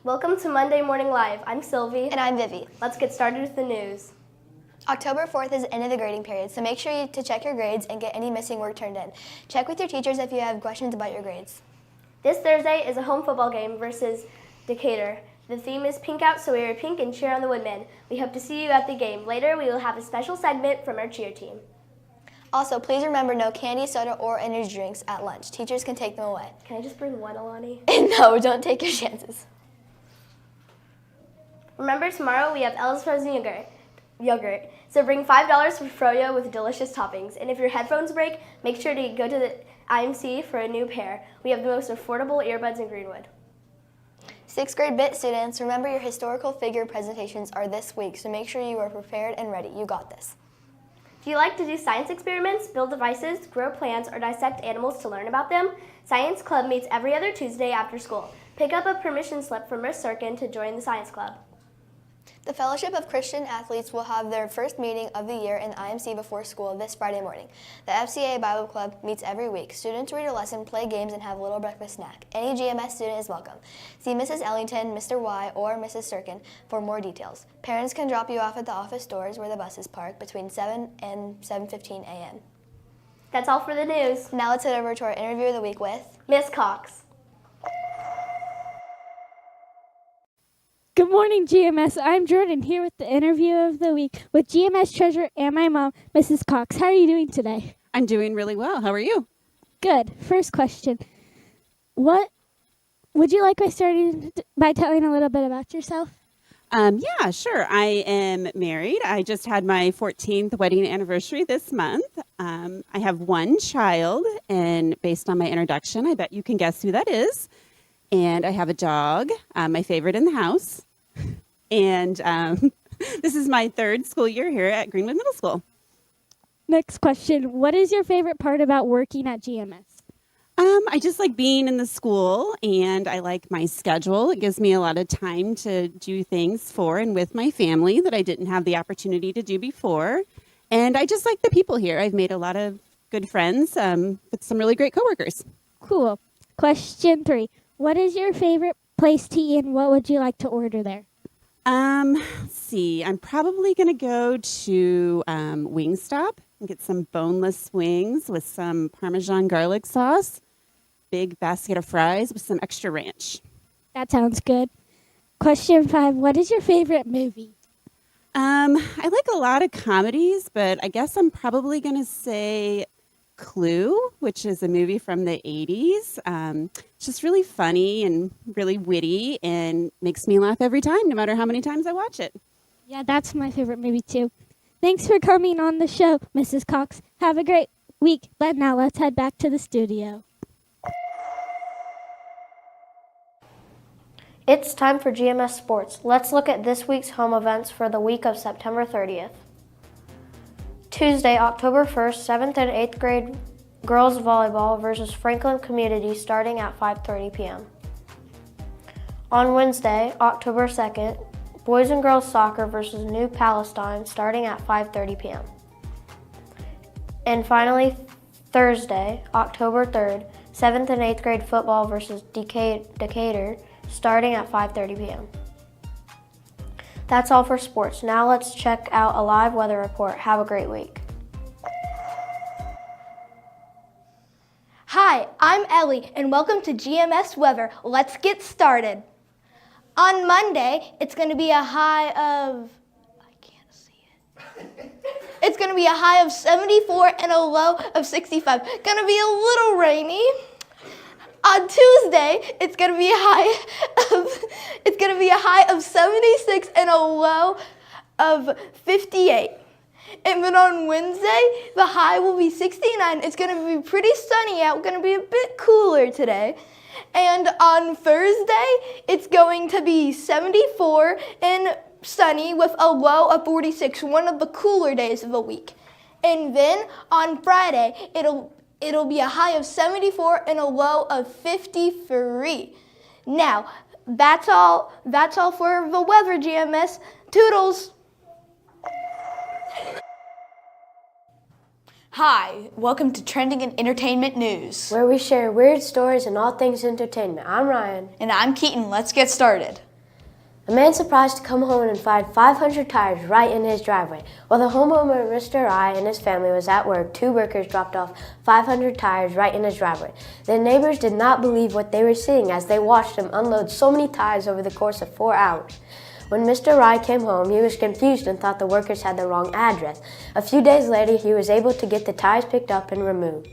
Welcome to Monday Morning Live. I'm Sylvie. And I'm Vivi. Let's get started with the news. October 4th is the end of the grading period, so make sure to check your grades and get any missing work turned in. Check with your teachers if you have questions about your grades. This Thursday is a home football game versus Decatur. The theme is Pink Out, so wear pink and cheer on the Woodmen. We hope to see you at the game. Later, we will have a special segment from our cheer team. Also, please remember no candy, soda, or energy drinks at lunch. Teachers can take them away. Can I just bring one, Alani? No, don't take your chances. Remember, tomorrow we have Ella's frozen yogurt. So bring $5 for froyo with delicious toppings. And if your headphones break, make sure to go to the IMC for a new pair. We have the most affordable earbuds in Greenwood. 6th grade BIT students, remember your historical figure presentations are this week, so make sure you are prepared and ready. You got this. Do you like to do science experiments, build devices, grow plants, or dissect animals to learn about them? Science Club meets every other Tuesday after school. Pick up a permission slip from Miss Sirkin to join the Science Club. The Fellowship of Christian Athletes will have their first meeting of the year in IMC before school this Friday morning. The FCA Bible Club meets every week. Students read a lesson, play games, and have a little breakfast snack. Any GMS student is welcome. See Mrs. Ellington, Mr. Y, or Mrs. Sirkin for more details. Parents can drop you off at the office doors where the buses park between 7 and 7:15 a.m. That's all for the news. Now let's head over to our interview of the week with Miss Cox. Good morning, GMS. I'm Jordan here with the interview of the week with GMS treasurer and my mom, Mrs. Cox. How are you doing today? I'm doing really well. How are you? Good. First question. What would you like by starting by telling a little bit about yourself? Yeah, sure. I am married. I just had my 14th wedding anniversary this month. I have one child, and based on my introduction, I bet you can guess who that is. And I have a dog, my favorite in the house. And this is my third school year here at Greenwood Middle School. Next question. What is your favorite part about working at GMS? I just like being in the school, and I like my schedule. It gives me a lot of time to do things for and with my family that I didn't have the opportunity to do before. And I just like the people here. I've made a lot of good friends with some really great coworkers. Cool. Question 3. What is your favorite place to eat and what would you like to order there? Let's see. I'm probably going to go to Wingstop and get some boneless wings with some Parmesan garlic sauce, big basket of fries with some extra ranch. That sounds good. Question 5. What is your favorite movie? I like a lot of comedies, but I guess I'm probably going to say Clue, which is a movie from the 80s. It's just really funny and really witty and makes me laugh every time, no matter how many times I watch it. Yeah, that's my favorite movie too. Thanks for coming on the show, Mrs. Cox. Have a great week. But now let's head back to the studio. It's time for GMS Sports. Let's look at this week's home events for the week of September 30th. Tuesday, October 1st, 7th and 8th grade girls volleyball versus Franklin Community starting at 5:30 p.m. On Wednesday, October 2nd, boys and girls soccer versus New Palestine starting at 5:30 p.m. And finally, Thursday, October 3rd, 7th and 8th grade football versus Decatur starting at 5:30 p.m. That's all for sports. Now let's check out a live weather report. Have a great week. Hi, I'm Ellie, and welcome to GMS Weather. Let's get started. On Monday, it's going to be a high of, it's going to be a high of 74 and a low of 65. Going to be a little rainy. On Tuesday, it's going to be a high of 76 and a low of 58. And then on Wednesday, the high will be 69. It's going to be pretty sunny out. Going to be a bit cooler today. And on Thursday, it's going to be 74 and sunny with a low of 46, one of the cooler days of the week. And then on Friday, it'll be a high of 74 and a low of 53. Now, that's all for the weather, GMS. Toodles! Hi, welcome to Trending and Entertainment News. Where we share weird stories and all things entertainment. I'm Ryan. And I'm Keaton. Let's get started. A man surprised to come home and find 500 tires right in his driveway. While the homeowner, Mr. I, and his family was at work, 2 workers dropped off 500 tires right in his driveway. The neighbors did not believe what they were seeing as they watched him unload so many tires over the course of 4 hours. When Mr. Rye came home, he was confused and thought the workers had the wrong address. A few days later, he was able to get the tires picked up and removed.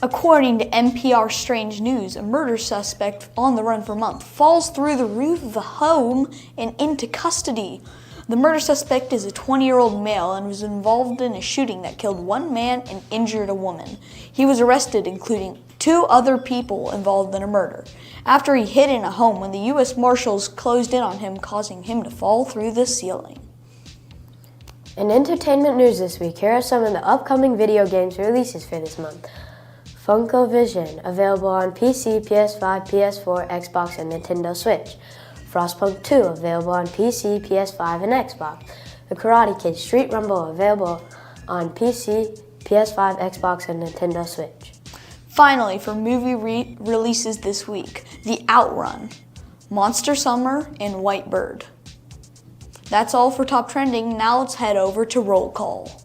According to NPR Strange News, a murder suspect on the run for months falls through the roof of a home and into custody. The murder suspect is a 20-year-old male and was involved in a shooting that killed 1 man and injured a woman. He was arrested, including 2 other people involved in a murder, after he hid in a home when the U.S. Marshals closed in on him, causing him to fall through the ceiling. In entertainment news this week, here are some of the upcoming video games releases for this month. Funko Vision, available on PC, PS5, PS4, Xbox, and Nintendo Switch. Frostpunk 2, available on PC, PS5, and Xbox. The Karate Kid Street Rumble, available on PC, PS5, Xbox, and Nintendo Switch. Finally, for movie releases this week, The Outrun, Monster Summer, and White Bird. That's all for Top Trending. Now let's head over to Roll Call.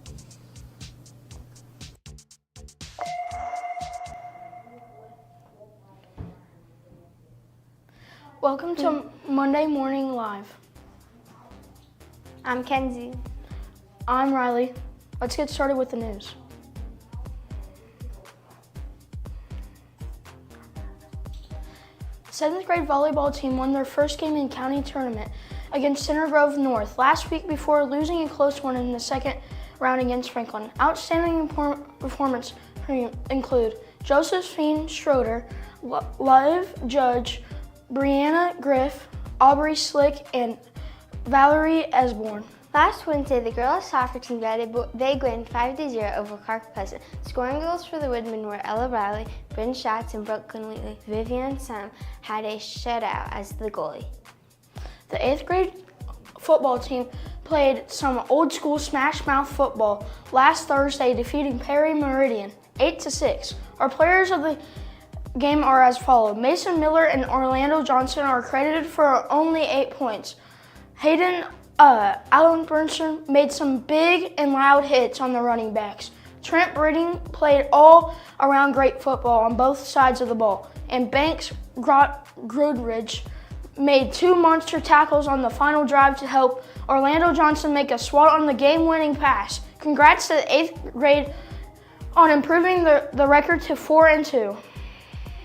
Welcome to Monday Morning Live. I'm Kenzie. I'm Riley. Let's get started with the news. The 7th grade volleyball team won their first game in county tournament against Center Grove North last week before losing a close one in the second round against Franklin. Outstanding performance include Josephine Schroeder, Liv Judge, Brianna Griff, Aubrey Slick, and Valerie Esborn. Last Wednesday, the girls' soccer team got a big win 5-0 over Clark Pleasant. Scoring goals for the Woodmen were Ella Riley, Bryn Schatz, and Brooke Conley. Vivian Sam had a shutout as the goalie. The 8th grade football team played some old school smash mouth football last Thursday, defeating Perry Meridian 8-6. Our players of the game are as follows. Mason Miller and Orlando Johnson are credited for only 8 points. Hayden Allen Burnson made some big and loud hits on the running backs. Trent Britting played all around great football on both sides of the ball. And Banks Grudridge made 2 monster tackles on the final drive to help Orlando Johnson make a swat on the game-winning pass. Congrats to the 8th grade on improving the record to 4-2.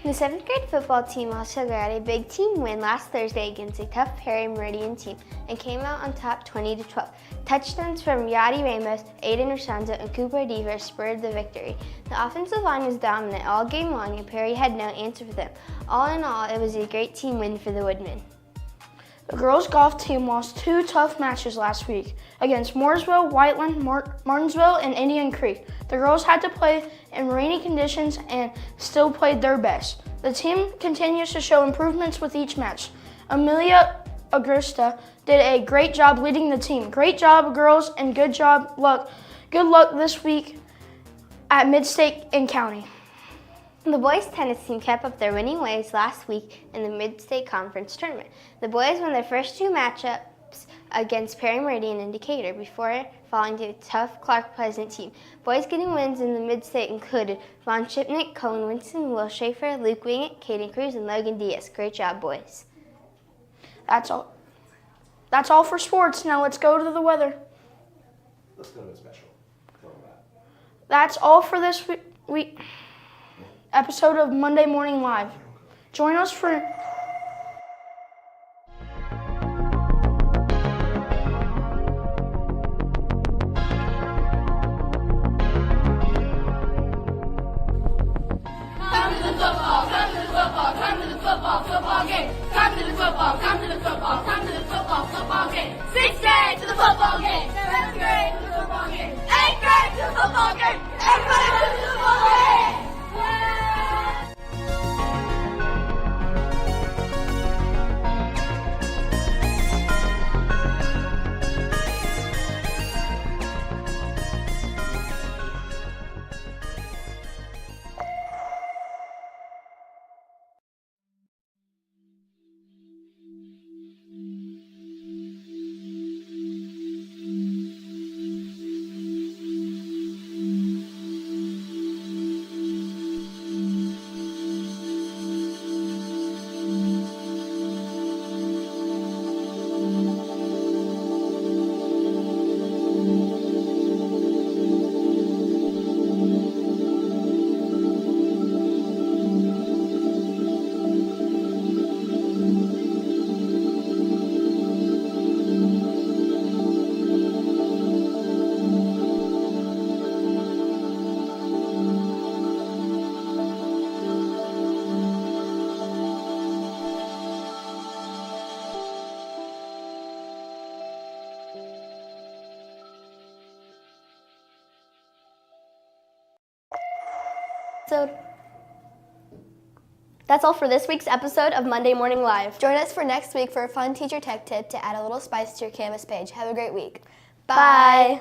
The 7th grade football team also got a big team win last Thursday against a tough Perry Meridian team and came out on top 20-12. Touchdowns from Yadi Ramos, Aiden Rosanzo, and Cooper Deaver spurred the victory. The offensive line was dominant all game long and Perry had no answer for them. All in all, it was a great team win for the Woodmen. The girls' golf team lost 2 tough matches last week against Mooresville, Whiteland, Martinsville, and Indian Creek. The girls had to play in rainy conditions and still played their best. The team continues to show improvements with each match. Amelia Augusta did a great job leading the team. Great job, girls, and good luck this week at Mid-State and County. The boys' tennis team kept up their winning ways last week in the Mid-State Conference tournament. The boys won their first 2 matchups against Perry Meridian and Decatur before falling to a tough Clark Pleasant team. Boys getting wins in the Mid-State included Vaughn Shipnick, Cohen Winston, Will Schaefer, Luke Wingett, Caden Cruz, and Logan Diaz. Great job, boys. That's all for sports. Now let's go to the weather. Let's go to a special. That's all for this week episode of Monday Morning Live. Join us for football game. Come to the football game. 6th grade to the football game. 7th grade to the football game. 8th grade to the football game. Everybody to the football game. That's all for this week's episode of Monday Morning Live. Join us for next week for a fun teacher tech tip to add a little spice to your Canvas page. Have a great week. Bye.